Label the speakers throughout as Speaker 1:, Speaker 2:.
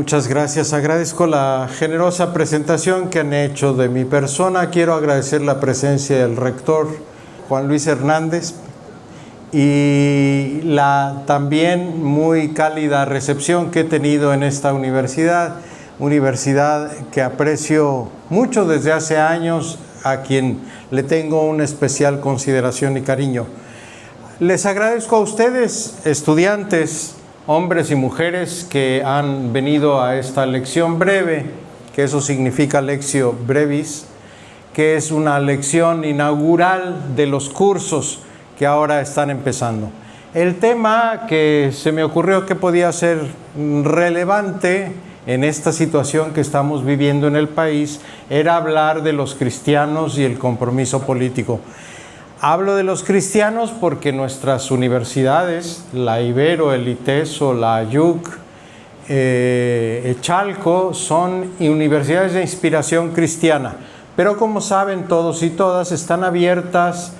Speaker 1: Muchas gracias. Agradezco la generosa presentación que han hecho de mi persona. Quiero agradecer la presencia del rector Juan Luis Hernández y la también muy cálida recepción que he tenido en esta universidad que aprecio mucho desde hace años, a quien le tengo una especial consideración y cariño. Les agradezco a ustedes, estudiantes, hombres y mujeres que han venido a esta lección breve, que eso significa lectio brevis, que es una lección inaugural de los cursos que ahora están empezando. El tema que se me ocurrió que podía ser relevante en esta situación que estamos viviendo en el país era hablar de los cristianos y el compromiso político. Hablo de los cristianos porque nuestras universidades, la Ibero, el ITESO, la AYUC, Echalco, son universidades de inspiración cristiana. Pero como saben todos y todas, están abiertas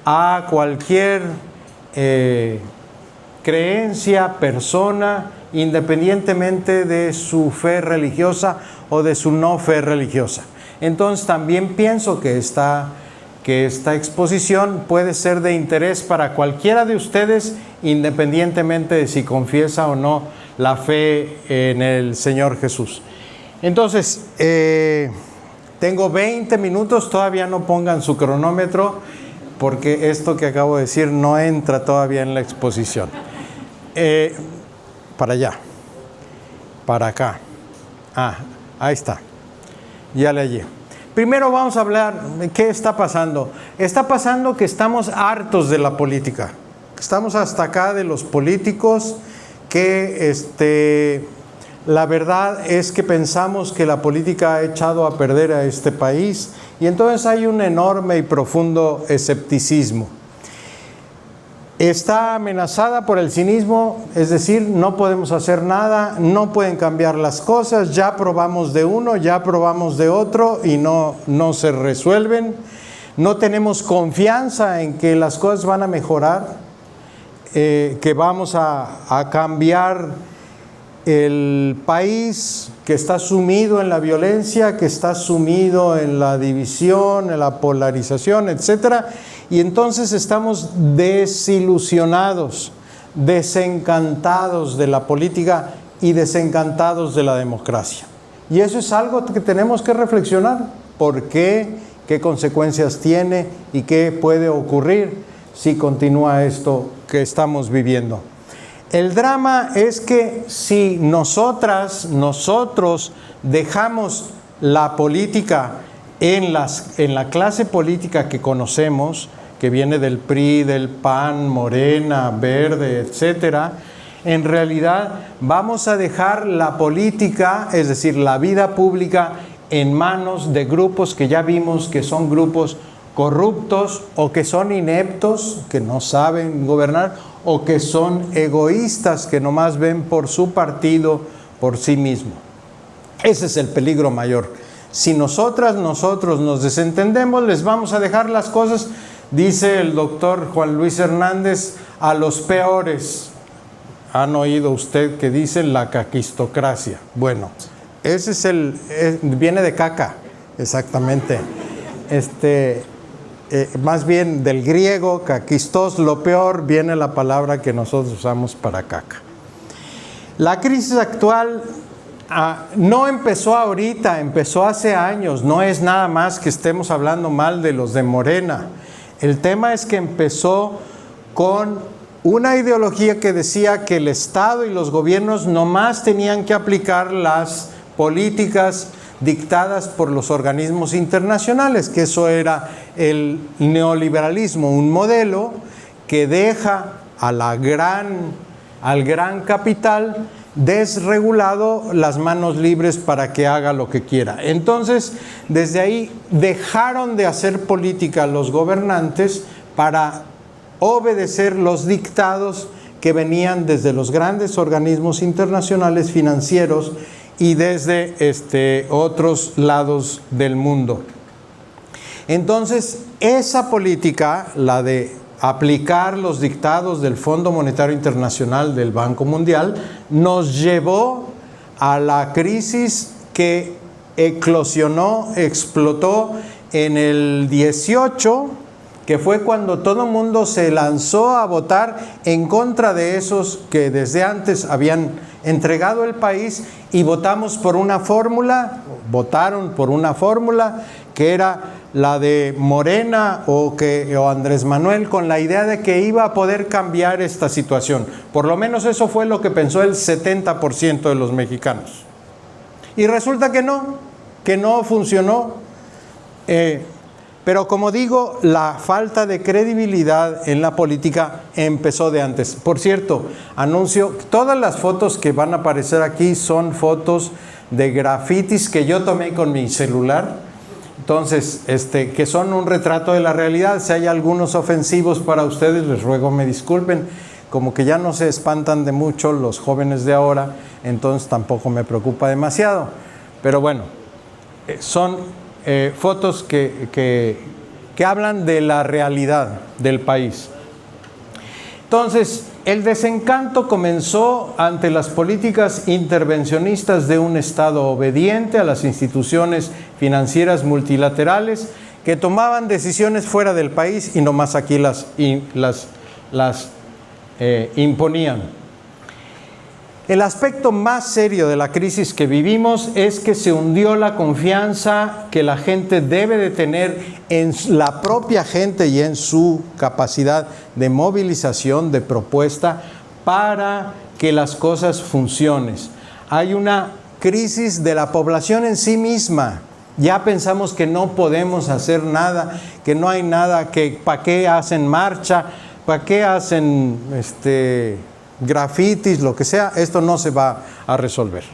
Speaker 1: a cualquier creencia, persona, independientemente de su fe religiosa o de su no fe religiosa. Entonces también pienso que esta exposición puede ser de interés para cualquiera de ustedes, independientemente de si confiesa o no la fe en el Señor Jesús. Entonces, tengo 20 minutos, todavía no pongan su cronómetro, porque esto que acabo de decir no entra todavía en la exposición. Para allá, para acá. Ahí está, ya le hallé. Primero vamos a hablar de qué está pasando. Está pasando que estamos hartos de la política. Estamos hasta acá de los políticos que la verdad es que pensamos que la política ha echado a perder a este país y entonces hay un enorme y profundo escepticismo. Está amenazada por el cinismo, es decir, no podemos hacer nada, no pueden cambiar las cosas, ya probamos de uno, ya probamos de otro y no se resuelven. No tenemos confianza en que las cosas van a mejorar, que vamos a cambiar el país que está sumido en la violencia, que está sumido en la división, en la polarización, etcétera. Y entonces estamos desilusionados, desencantados de la política y desencantados de la democracia. Y eso es algo que tenemos que reflexionar. ¿Por qué? ¿Qué consecuencias tiene? ¿Y qué puede ocurrir si continúa esto que estamos viviendo? El drama es que si nosotros dejamos la política en la clase política que conocemos, que viene del PRI, del PAN, Morena, Verde, etcétera, en realidad vamos a dejar la política, es decir, la vida pública, en manos de grupos que ya vimos que son grupos corruptos o que son ineptos, que no saben gobernar, o que son egoístas, que nomás ven por su partido, por sí mismo. Ese es el peligro mayor. Si nosotros nos desentendemos, les vamos a dejar las cosas, dice el doctor Juan Luis Hernández, a los peores. ¿Han oído usted que dicen la caquistocracia? Bueno, ese es viene de caca, exactamente. Más bien del griego, kakistos, lo peor, viene la palabra que nosotros usamos para caca. La crisis actual no empezó ahorita, empezó hace años, no es nada más que estemos hablando mal de los de Morena. El tema es que empezó con una ideología que decía que el Estado y los gobiernos nomás tenían que aplicar las políticas dictadas por los organismos internacionales, que eso era el neoliberalismo, un modelo que deja al gran capital desregulado, las manos libres para que haga lo que quiera. Entonces, desde ahí dejaron de hacer política los gobernantes para obedecer los dictados que venían desde los grandes organismos internacionales financieros y desde otros lados del mundo. Entonces, esa política, la de aplicar los dictados del Fondo Monetario Internacional, del Banco Mundial, nos llevó a la crisis que explotó en el 18, que fue cuando todo el mundo se lanzó a votar en contra de esos que desde antes habían entregado el país, y votaron por una fórmula que era la de Morena o Andrés Manuel, con la idea de que iba a poder cambiar esta situación. Por lo menos eso fue lo que pensó el 70% de los mexicanos. Y resulta que no funcionó. Pero como digo, la falta de credibilidad en la política empezó de antes. Por cierto, anuncio, todas las fotos que van a aparecer aquí son fotos de grafitis que yo tomé con mi celular. Entonces, que son un retrato de la realidad. Si hay algunos ofensivos para ustedes, les ruego me disculpen. Como que ya no se espantan de mucho los jóvenes de ahora, entonces tampoco me preocupa demasiado. Pero bueno, son fotos que hablan de la realidad del país. Entonces, el desencanto comenzó ante las políticas intervencionistas de un Estado obediente a las instituciones financieras multilaterales que tomaban decisiones fuera del país y nomás aquí las imponían. El aspecto más serio de la crisis que vivimos es que se hundió la confianza que la gente debe de tener en la propia gente y en su capacidad de movilización, de propuesta para que las cosas funcionen. Hay una crisis de la población en sí misma. Ya pensamos que no podemos hacer nada, que no hay nada, que ¿para qué hacen marcha? ¿Para qué hacen grafitis, lo que sea? Esto no se va a resolver.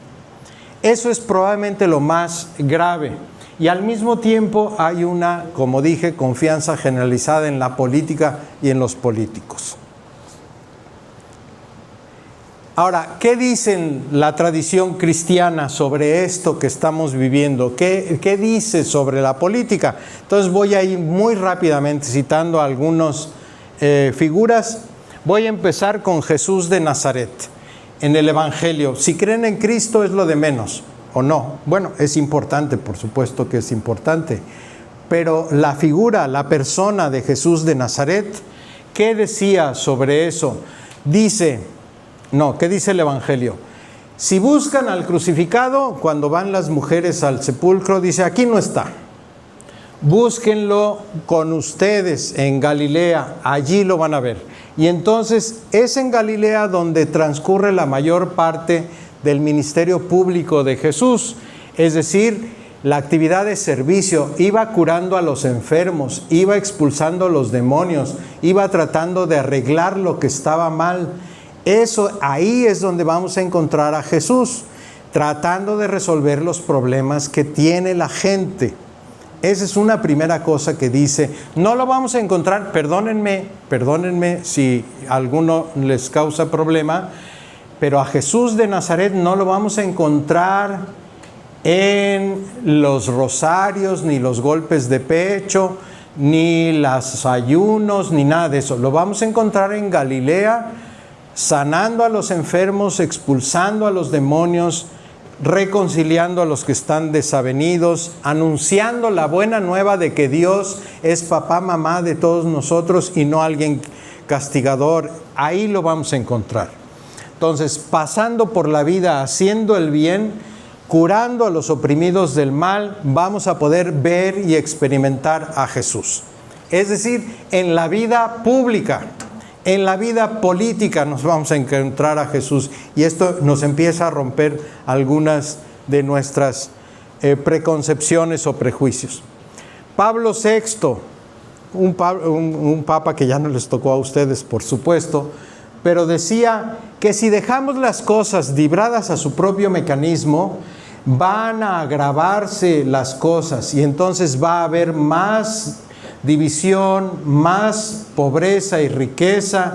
Speaker 1: Eso es probablemente lo más grave. Y al mismo tiempo hay una, como dije, confianza generalizada en la política y en los políticos. Ahora, ¿qué dicen la tradición cristiana sobre esto que estamos viviendo? ¿Qué dice sobre la política? Entonces voy a ir muy rápidamente citando algunas figuras. Voy a empezar con Jesús de Nazaret. En el Evangelio, si creen en Cristo es lo de menos, ¿o no? Bueno, es importante, por supuesto que es importante. Pero la figura, la persona de Jesús de Nazaret, ¿qué decía sobre eso? ¿Qué dice el Evangelio? Si buscan al crucificado, cuando van las mujeres al sepulcro, dice, aquí no está. Búsquenlo con ustedes en Galilea, allí lo van a ver. Y entonces es en Galilea donde transcurre la mayor parte del ministerio público de Jesús. Es decir, la actividad de servicio, iba curando a los enfermos, iba expulsando a los demonios, iba tratando de arreglar lo que estaba mal. Ahí es donde vamos a encontrar a Jesús, tratando de resolver los problemas que tiene la gente. Esa es una primera cosa que dice. No lo vamos a encontrar, perdónenme si a alguno les causa problema, pero a Jesús de Nazaret no lo vamos a encontrar en los rosarios, ni los golpes de pecho, ni los ayunos, ni nada de eso. Lo vamos a encontrar en Galilea, sanando a los enfermos, expulsando a los demonios, reconciliando a los que están desavenidos, anunciando la buena nueva de que Dios es papá, mamá de todos nosotros y no alguien castigador. Ahí lo vamos a encontrar. Entonces, pasando por la vida, haciendo el bien, curando a los oprimidos del mal, vamos a poder ver y experimentar a Jesús. Es decir, en la vida pública, en la vida política nos vamos a encontrar a Jesús, y esto nos empieza a romper algunas de nuestras preconcepciones o prejuicios. Pablo VI, un papa que ya no les tocó a ustedes, por supuesto, pero decía que si dejamos las cosas libradas a su propio mecanismo, van a agravarse las cosas y entonces va a haber más división, más pobreza y riqueza.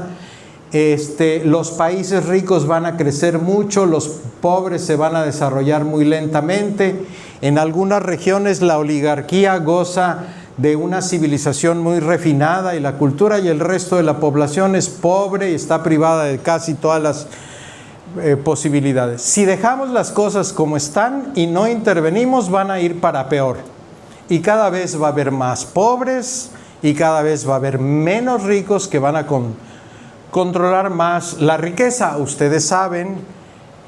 Speaker 1: Los países ricos van a crecer mucho, los pobres se van a desarrollar muy lentamente. En algunas regiones la oligarquía goza de una civilización muy refinada y la cultura, y el resto de la población es pobre y está privada de casi todas las posibilidades. Si dejamos las cosas como están y no intervenimos, van a ir para peor. Y cada vez va a haber más pobres y cada vez va a haber menos ricos que van a controlar más la riqueza. Ustedes saben,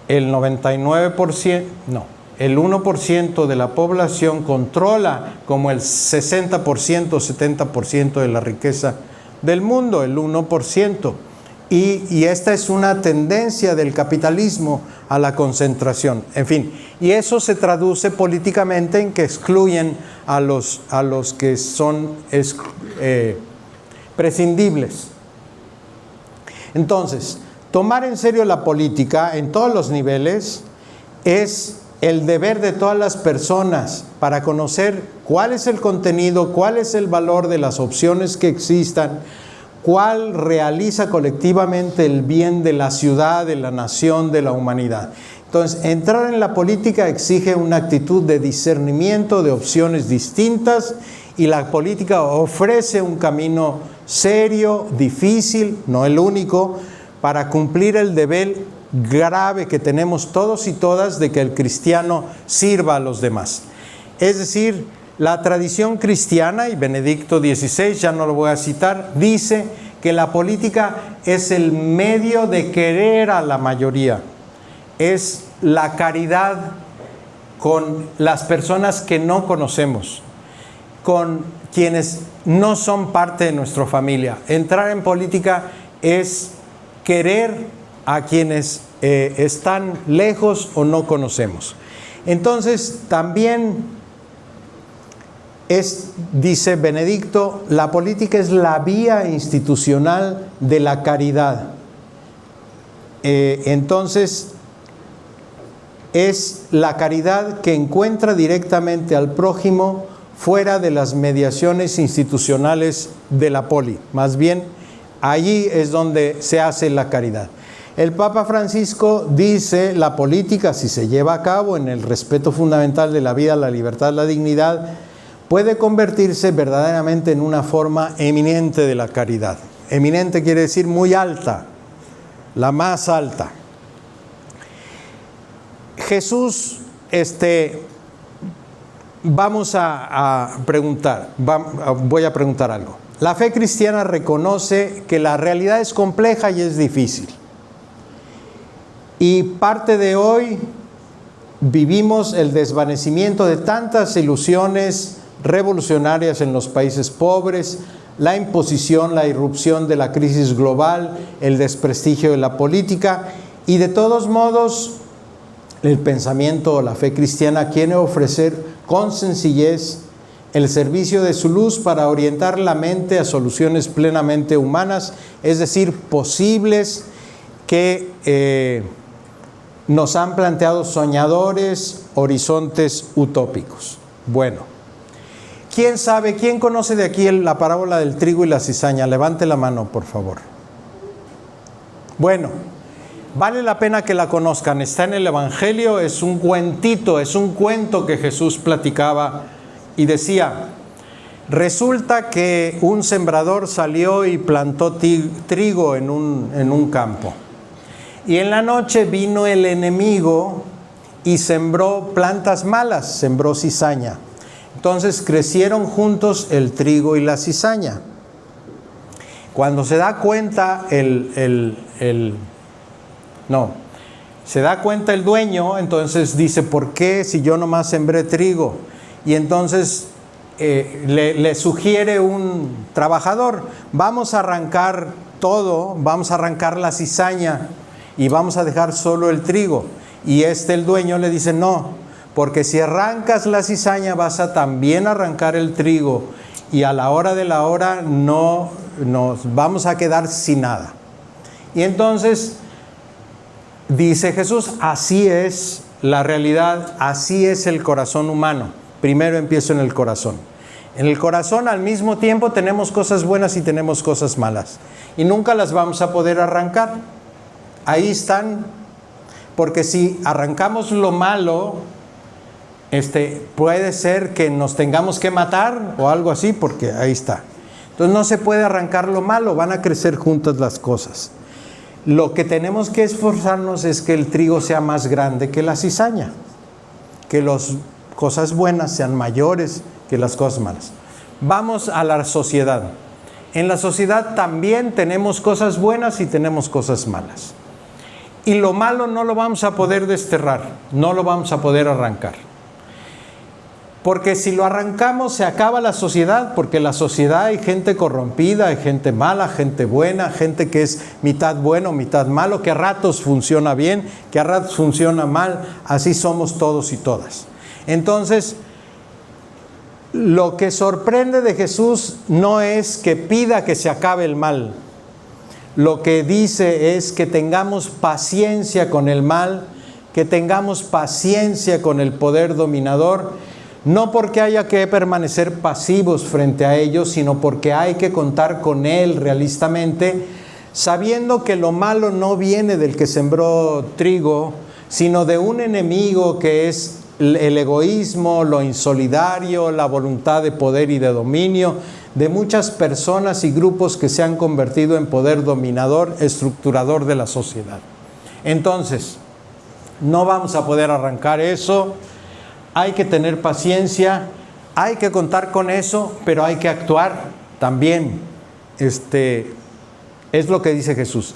Speaker 1: el 99%, no, el 1% de la población controla como el 60%, 70% de la riqueza del mundo, el 1%. Y esta es una tendencia del capitalismo a la concentración. En fin, y eso se traduce políticamente en que excluyen a los que son prescindibles. Entonces, tomar en serio la política en todos los niveles es el deber de todas las personas para conocer cuál es el contenido, cuál es el valor de las opciones que existan, cuál realiza colectivamente el bien de la ciudad, de la nación, de la humanidad. Entonces, entrar en la política exige una actitud de discernimiento de opciones distintas, y la política ofrece un camino serio, difícil, no el único, para cumplir el deber grave que tenemos todos y todas de que el cristiano sirva a los demás. Es decir, la tradición cristiana, y Benedicto XVI, ya no lo voy a citar, dice que la política es el medio de querer a la mayoría, es la caridad con las personas que no conocemos, con quienes no son parte de nuestra familia. Entrar en política es querer a quienes están lejos o no conocemos. Entonces, también dice Benedicto, la política es la vía institucional de la caridad. Entonces, es la caridad que encuentra directamente al prójimo fuera de las mediaciones institucionales de la poli. Más bien, allí es donde se hace la caridad. El Papa Francisco dice, la política, si se lleva a cabo en el respeto fundamental de la vida, la libertad, la dignidad, puede convertirse verdaderamente en una forma eminente de la caridad. Eminente quiere decir muy alta, la más alta. Jesús, vamos a preguntar, voy a preguntar algo. La fe cristiana reconoce que la realidad es compleja y es difícil. Y parte de hoy vivimos el desvanecimiento de tantas ilusiones revolucionarias en los países pobres, la imposición, la irrupción de la crisis global, el desprestigio de la política, y de todos modos el pensamiento o la fe cristiana quiere ofrecer con sencillez el servicio de su luz para orientar la mente a soluciones plenamente humanas, es decir, posibles, que nos han planteado soñadores horizontes utópicos. Bueno, ¿quién sabe, quién conoce de aquí la parábola del trigo y la cizaña? Levante la mano, por favor. Bueno, vale la pena que la conozcan. Está en el Evangelio, es un cuentito, es un cuento que Jesús platicaba y decía, resulta que un sembrador salió y plantó trigo en un campo. Y en la noche vino el enemigo y sembró plantas malas, sembró cizaña. Entonces crecieron juntos el trigo y la cizaña. Cuando se da cuenta se da cuenta el dueño, entonces dice, ¿por qué si yo nomás sembré trigo? Y entonces le sugiere un trabajador, vamos a arrancar todo, vamos a arrancar la cizaña y vamos a dejar solo el trigo. Y el dueño le dice, no, porque si arrancas la cizaña vas a también arrancar el trigo y a la hora de la hora no nos vamos a quedar sin nada. Y entonces dice Jesús, así es la realidad, así es el corazón humano. Primero empiezo en el corazón. En el corazón al mismo tiempo tenemos cosas buenas y tenemos cosas malas. Y nunca las vamos a poder arrancar. Ahí están, porque si arrancamos lo malo, puede ser que nos tengamos que matar o algo así, porque ahí está. Entonces no se puede arrancar lo malo, van a crecer juntas las cosas. Lo que tenemos que esforzarnos es que el trigo sea más grande que la cizaña, que las cosas buenas sean mayores que las cosas malas. Vamos a la sociedad. En la sociedad también tenemos cosas buenas y tenemos cosas malas. Y lo malo no lo vamos a poder desterrar, no lo vamos a poder arrancar. Porque si lo arrancamos se acaba la sociedad, porque en la sociedad hay gente corrompida, hay gente mala, gente buena, gente que es mitad bueno, mitad malo, que a ratos funciona bien, que a ratos funciona mal, así somos todos y todas. Entonces, lo que sorprende de Jesús no es que pida que se acabe el mal. Lo que dice es que tengamos paciencia con el mal, que tengamos paciencia con el poder dominador, no porque haya que permanecer pasivos frente a ellos, sino porque hay que contar con él realistamente, sabiendo que lo malo no viene del que sembró trigo, sino de un enemigo que es el egoísmo, lo insolidario, la voluntad de poder y de dominio de muchas personas y grupos que se han convertido en poder dominador, estructurador de la sociedad. Entonces, no vamos a poder arrancar eso, hay que tener paciencia, hay que contar con eso, pero hay que actuar también. Es lo que dice Jesús.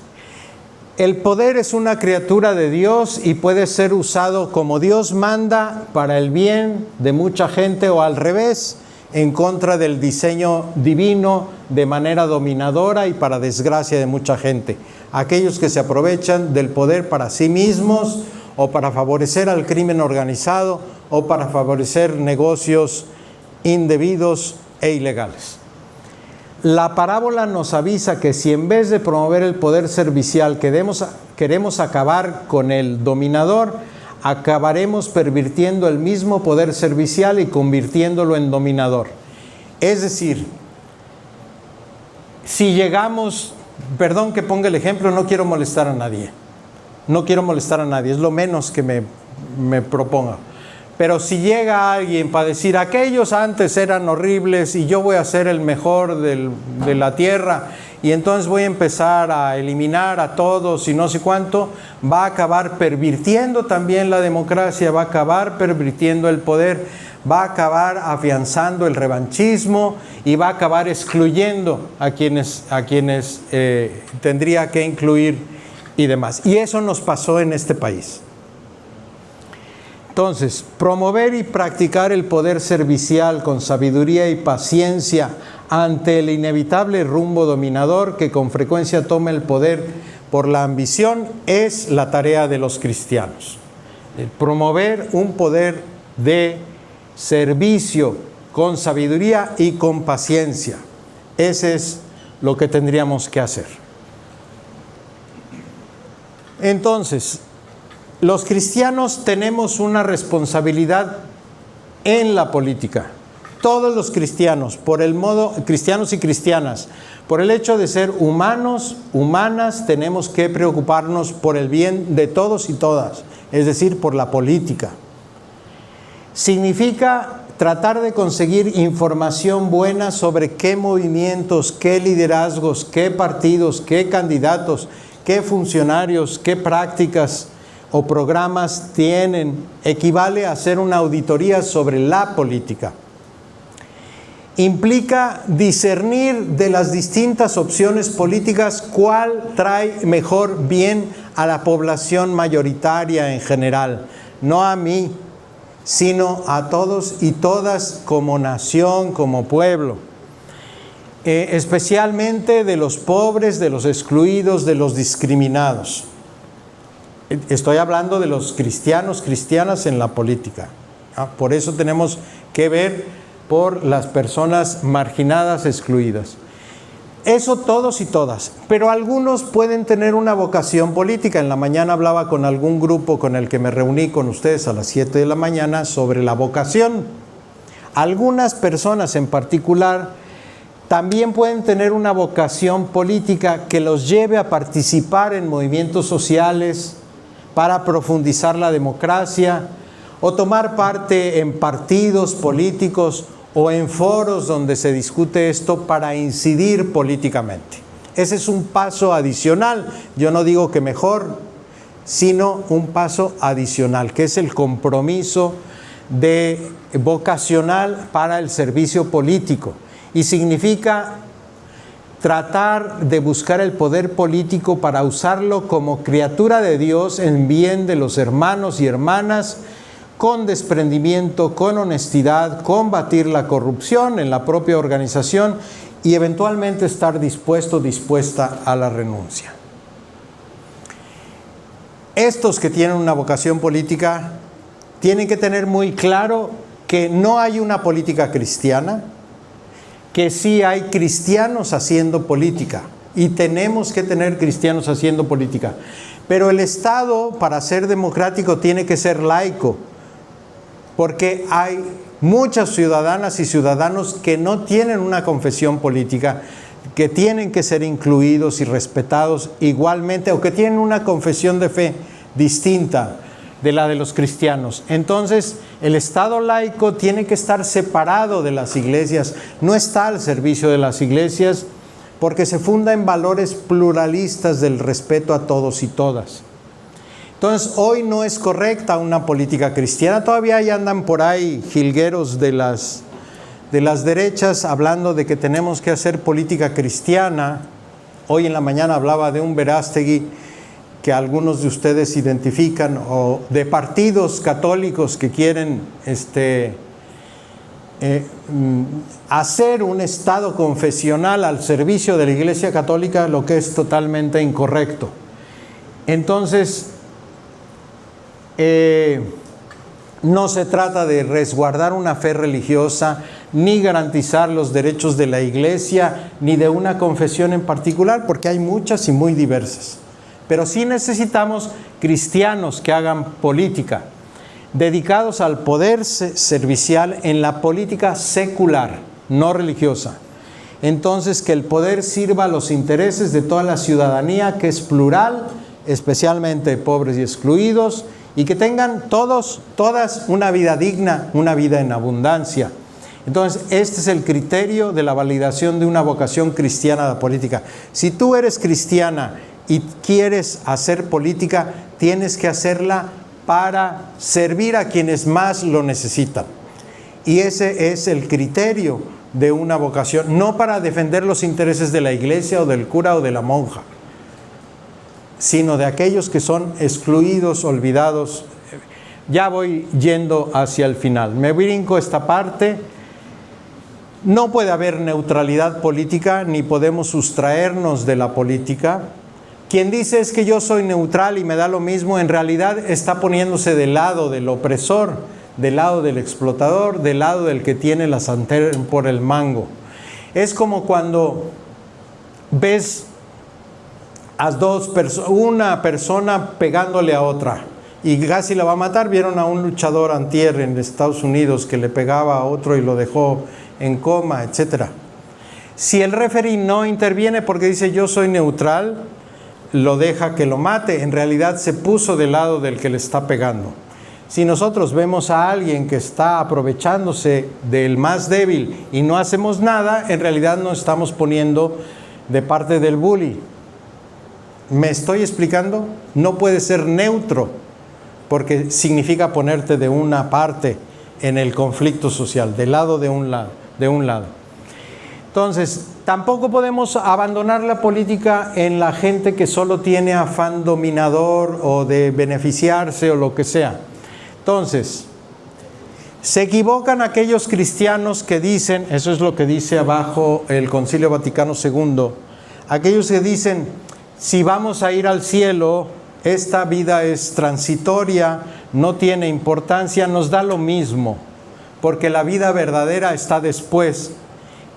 Speaker 1: El poder es una criatura de Dios y puede ser usado como Dios manda para el bien de mucha gente o al revés, en contra del diseño divino de manera dominadora y para desgracia de mucha gente. Aquellos que se aprovechan del poder para sí mismos o para favorecer al crimen organizado o para favorecer negocios indebidos e ilegales. La parábola nos avisa que si en vez de promover el poder servicial queremos acabar con el dominador, acabaremos pervirtiendo el mismo poder servicial y convirtiéndolo en dominador. Es decir, si llegamos, perdón que ponga el ejemplo, no quiero molestar a nadie. No quiero molestar a nadie, es lo menos que me proponga. Pero si llega alguien para decir, aquellos antes eran horribles y yo voy a ser el mejor de la tierra y entonces voy a empezar a eliminar a todos y no sé cuánto, va a acabar pervirtiendo también la democracia, va a acabar pervirtiendo el poder, va a acabar afianzando el revanchismo y va a acabar excluyendo a quienes tendría que incluir y demás. Y eso nos pasó en este país. Entonces, promover y practicar el poder servicial con sabiduría y paciencia ante el inevitable rumbo dominador que con frecuencia toma el poder por la ambición es la tarea de los cristianos. El promover un poder de servicio con sabiduría y con paciencia. Ese es lo que tendríamos que hacer. Entonces, los cristianos tenemos una responsabilidad en la política. Todos los cristianos, cristianos y cristianas, por el hecho de ser humanos, humanas, tenemos que preocuparnos por el bien de todos y todas, es decir, por la política. Significa tratar de conseguir información buena sobre qué movimientos, qué liderazgos, qué partidos, qué candidatos, qué funcionarios, qué prácticas o programas tienen, equivale a hacer una auditoría sobre la política. Implica discernir de las distintas opciones políticas cuál trae mejor bien a la población mayoritaria en general, no a mí, sino a todos y todas como nación, como pueblo. Especialmente de los pobres, de los excluidos, de los discriminados. Estoy hablando de los cristianos, cristianas en la política. Por eso tenemos que ver por las personas marginadas, excluidas. Eso todos y todas. Pero algunos pueden tener una vocación política. En la mañana hablaba con algún grupo con el que me reuní con ustedes a las 7 de la mañana sobre la vocación. Algunas personas en particular también pueden tener una vocación política que los lleve a participar en movimientos sociales, para profundizar la democracia o tomar parte en partidos políticos o en foros donde se discute esto para incidir políticamente. Ese es un paso adicional. Yo no digo que mejor, sino un paso adicional, que es el compromiso vocacional para el servicio político. Y significa tratar de buscar el poder político para usarlo como criatura de Dios en bien de los hermanos y hermanas, con desprendimiento, con honestidad, combatir la corrupción en la propia organización y eventualmente estar dispuesta a la renuncia. Estos que tienen una vocación política tienen que tener muy claro que no hay una política cristiana, que sí hay cristianos haciendo política y tenemos que tener cristianos haciendo política. Pero el Estado, para ser democrático, tiene que ser laico, porque hay muchas ciudadanas y ciudadanos que no tienen una confesión política, que tienen que ser incluidos y respetados igualmente, o que tienen una confesión de fe distinta de la de los cristianos. Entonces, el Estado laico tiene que estar separado de las iglesias, no está al servicio de las iglesias, porque se funda en valores pluralistas del respeto a todos y todas. Entonces, hoy no es correcta una política cristiana. Todavía ahí andan por ahí jilgueros de las derechas hablando de que tenemos que hacer política cristiana. Hoy en la mañana hablaba de un Verástegui que algunos de ustedes identifican, o de partidos católicos que quieren hacer un Estado confesional al servicio de la Iglesia Católica, lo que es totalmente incorrecto. Entonces, no se trata de resguardar una fe religiosa, ni garantizar los derechos de la Iglesia, ni de una confesión en particular, porque hay muchas y muy diversas. Pero sí necesitamos cristianos que hagan política, dedicados al poder servicial en la política secular, no religiosa. Entonces, que el poder sirva a los intereses de toda la ciudadanía, que es plural, especialmente pobres y excluidos, y que tengan todas una vida digna, una vida en abundancia. Entonces, este es el criterio de la validación de una vocación cristiana a la política. Si tú eres cristiana y quieres hacer política, tienes que hacerla para servir a quienes más lo necesitan. Y ese es el criterio de una vocación, no para defender los intereses de la iglesia o del cura o de la monja, sino de aquellos que son excluidos, olvidados. Ya voy yendo hacia el final. Me brinco esta parte. No puede haber neutralidad política, ni podemos sustraernos de la política. Quien dice es que yo soy neutral y me da lo mismo, en realidad está poniéndose del lado del opresor, del lado del explotador, del lado del que tiene la sartén por el mango. Es como cuando ves a una persona pegándole a otra y casi la va a matar. Vieron a un luchador antier en Estados Unidos que le pegaba a otro y lo dejó en coma, etc. Si el referee no interviene porque dice yo soy neutral, lo deja que lo mate, en realidad se puso del lado del que le está pegando. Si nosotros vemos a alguien que está aprovechándose del más débil y no hacemos nada, en realidad nos estamos poniendo de parte del bully. ¿Me estoy explicando? No puede ser neutro, porque significa ponerte de una parte en el conflicto social, del lado de un lado. Entonces, tampoco podemos abandonar la política en la gente que solo tiene afán dominador o de beneficiarse o lo que sea. Entonces, se equivocan aquellos cristianos que dicen, eso es lo que dice abajo el Concilio Vaticano II, aquellos que dicen, si vamos a ir al cielo, esta vida es transitoria, no tiene importancia, nos da lo mismo, porque la vida verdadera está después.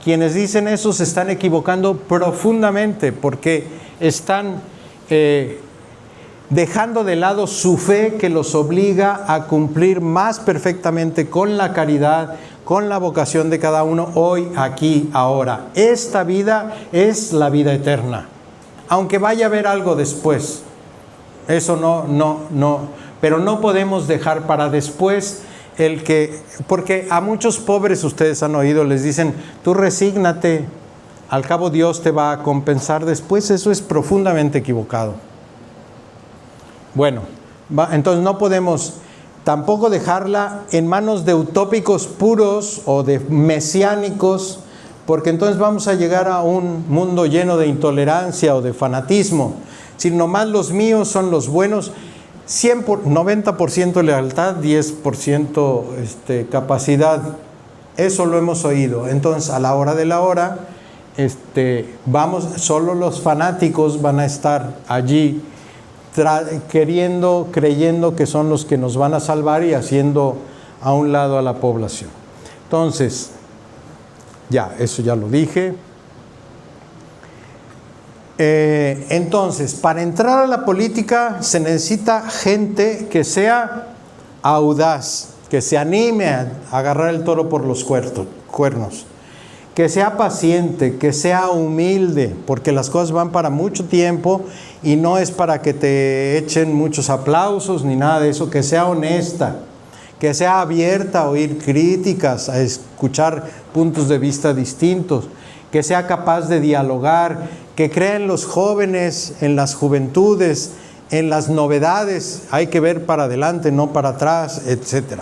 Speaker 1: Quienes dicen eso se están equivocando profundamente, porque están dejando de lado su fe, que los obliga a cumplir más perfectamente con la caridad, con la vocación de cada uno, hoy, aquí, ahora. Esta vida es la vida eterna, aunque vaya a haber algo después. Eso no, pero no podemos dejar para después porque a muchos pobres, ustedes han oído, les dicen, tú resígnate, al cabo Dios te va a compensar después, eso es profundamente equivocado. Bueno, entonces no podemos tampoco dejarla en manos de utópicos puros o de mesiánicos, porque entonces vamos a llegar a un mundo lleno de intolerancia o de fanatismo. Si nomás los míos son los buenos, 90% lealtad, 10% capacidad. Eso lo hemos oído. Entonces, a la hora de la hora, solo los fanáticos van a estar allí creyendo que son los que nos van a salvar y haciendo a un lado a la población. Entonces, eso ya lo dije. Entonces, para entrar a la política se necesita gente que sea audaz, que se anime a agarrar el toro por los cuernos, que sea paciente, que sea humilde, porque las cosas van para mucho tiempo y no es para que te echen muchos aplausos ni nada de eso, que sea honesta, que sea abierta a oír críticas, a escuchar puntos de vista distintos, que sea capaz de dialogar, que crea en los jóvenes, en las juventudes, en las novedades. Hay que ver para adelante, no para atrás, etc.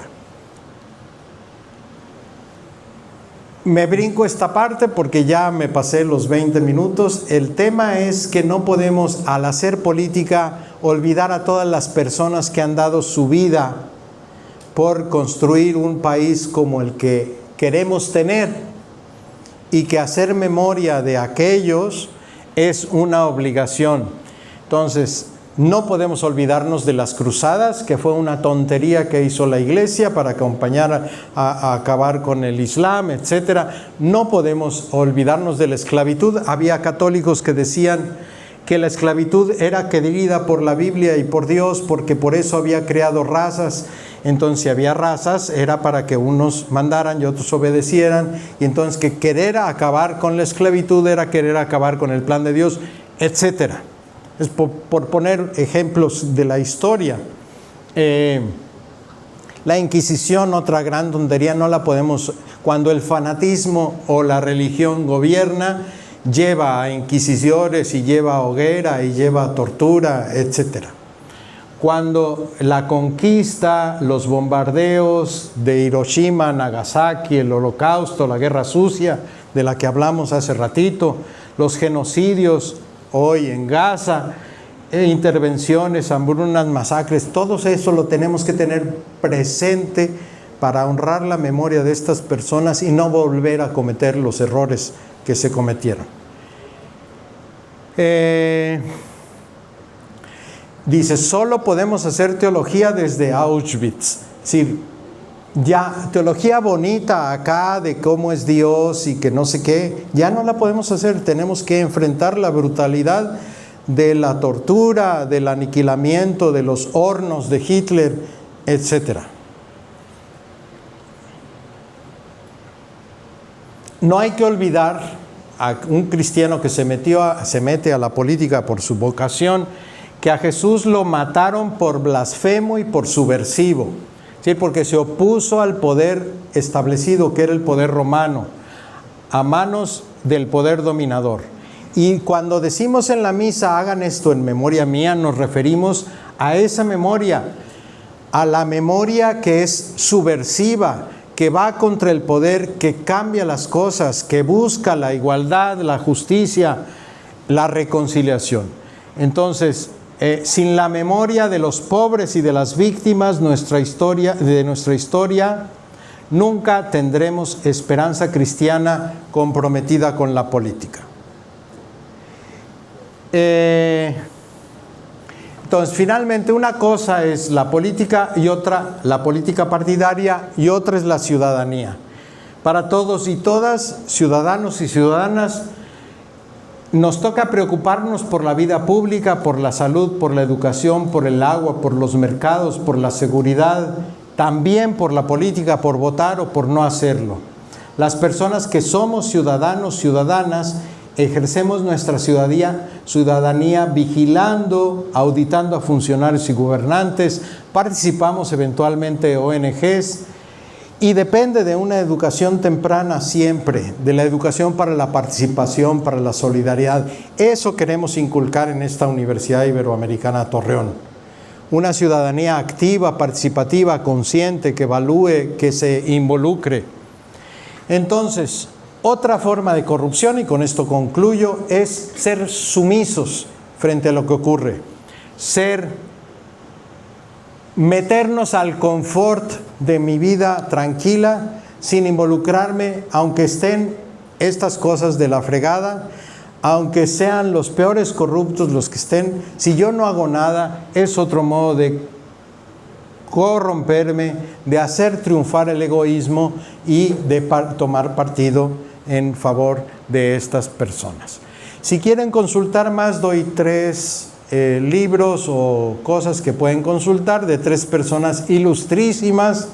Speaker 1: Me brinco esta parte porque ya me pasé los 20 minutos. El tema es que no podemos, al hacer política, olvidar a todas las personas que han dado su vida por construir un país como el que queremos tener, y que hacer memoria de aquellos es una obligación. Entonces, no podemos olvidarnos de las cruzadas, que fue una tontería que hizo la Iglesia para acompañar a acabar con el Islam, etc. No podemos olvidarnos de la esclavitud. Había católicos que decían que la esclavitud era querida por la Biblia y por Dios, porque por eso había creado razas. Entonces, si había razas, era para que unos mandaran y otros obedecieran, y entonces que querer acabar con la esclavitud era querer acabar con el plan de Dios, etc. Es por poner ejemplos de la historia. La Inquisición, otra gran tontería, no la podemos, cuando el fanatismo o la religión gobierna, lleva a inquisidores y lleva a hoguera y lleva a tortura, etc. Cuando la conquista, los bombardeos de Hiroshima, Nagasaki, el Holocausto, la Guerra Sucia, de la que hablamos hace ratito, los genocidios hoy en Gaza, intervenciones, hambrunas, masacres, todo eso lo tenemos que tener presente para honrar la memoria de estas personas y no volver a cometer los errores que se cometieron. Dice, solo podemos hacer teología desde Auschwitz. Es decir, ya teología bonita acá de cómo es Dios y que no sé qué, ya no la podemos hacer. Tenemos que enfrentar la brutalidad de la tortura, del aniquilamiento, de los hornos de Hitler, etc. No hay que olvidar a un cristiano que se mete a la política por su vocación, que a Jesús lo mataron por blasfemo y por subversivo, ¿sí? Porque se opuso al poder establecido, que era el poder romano, a manos del poder dominador. Y cuando decimos en la misa, hagan esto en memoria mía, nos referimos a esa memoria, a la memoria que es subversiva, que va contra el poder, que cambia las cosas, que busca la igualdad, la justicia, la reconciliación. Entonces, sin la memoria de los pobres y de las víctimas de nuestra historia, nunca tendremos esperanza cristiana comprometida con la política. Entonces, finalmente, una cosa es la política y otra la política partidaria y otra es la ciudadanía. Para todos y todas, ciudadanos y ciudadanas, nos toca preocuparnos por la vida pública, por la salud, por la educación, por el agua, por los mercados, por la seguridad, también por la política, por votar o por no hacerlo. Las personas que somos ciudadanos, ciudadanas, ejercemos nuestra ciudadanía vigilando, auditando a funcionarios y gobernantes, participamos eventualmente de ONGs Y depende de una educación temprana siempre, de la educación para la participación, para la solidaridad. Eso queremos inculcar en esta Universidad Iberoamericana Torreón. Una ciudadanía activa, participativa, consciente, que evalúe, que se involucre. Entonces, otra forma de corrupción, y con esto concluyo, es ser sumisos frente a lo que ocurre. Meternos al confort de mi vida tranquila, sin involucrarme, aunque estén estas cosas de la fregada, aunque sean los peores corruptos los que estén. Si yo no hago nada, es otro modo de corromperme, de hacer triunfar el egoísmo y de tomar partido en favor de estas personas. Si quieren consultar más, doy 3 libros o cosas que pueden consultar de 3 personas ilustrísimas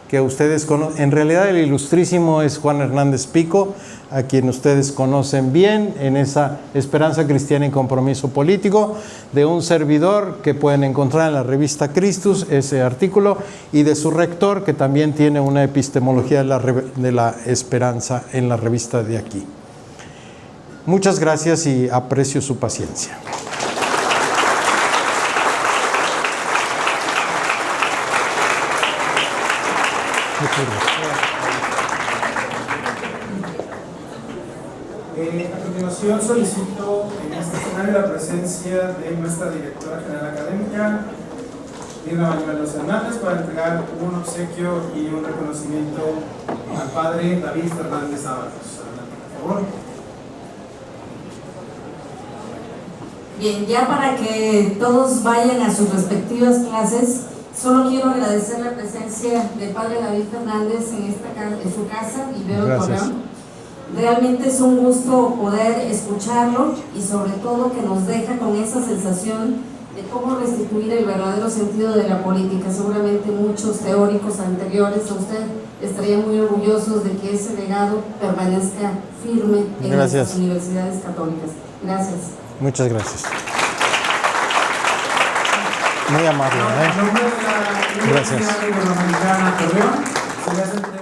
Speaker 1: que ustedes conocen. En realidad el ilustrísimo es Juan Hernández Pico, a quien ustedes conocen bien en esa Esperanza Cristiana y Compromiso Político, de un servidor que pueden encontrar en la revista Christus, ese artículo, y de su rector, que también tiene una epistemología de la esperanza en la revista de aquí. Muchas gracias y aprecio su paciencia.
Speaker 2: A continuación solicito en este escenario la presencia de nuestra directora general académica, Irma Bañuelos Hernández, para entregar un obsequio y un reconocimiento al padre David Fernández Ábalos. Adelante, por favor.
Speaker 3: Bien, ya para que todos vayan a sus respectivas clases, solo quiero agradecer la presencia del padre David Fernández en su casa, Ibero Torreón. Realmente es un gusto poder escucharlo y sobre todo que nos deja con esa sensación de cómo restituir el verdadero sentido de la política. Seguramente muchos teóricos anteriores a usted estarían muy orgullosos de que ese legado permanezca firme en las universidades católicas. Gracias.
Speaker 1: Muchas gracias. Muy amable.
Speaker 2: En nombre de la Universidad Iberoamericana Torreón,